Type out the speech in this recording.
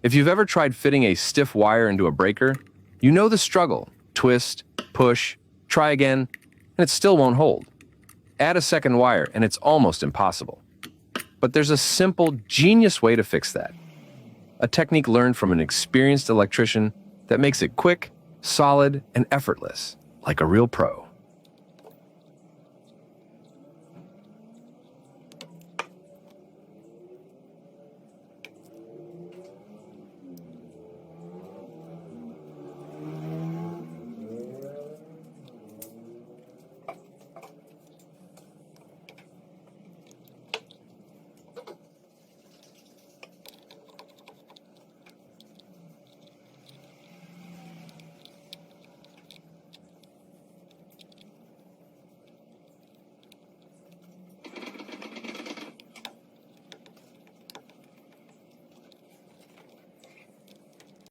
If you've ever tried fitting a stiff wire into a breaker, you know the struggle. Twist, push, try again, and it still won't hold. Add a second wire and it's almost impossible. But there's a simple, genius way to fix that. A technique learned from an experienced electrician that makes it quick, solid, and effortless, like a real pro.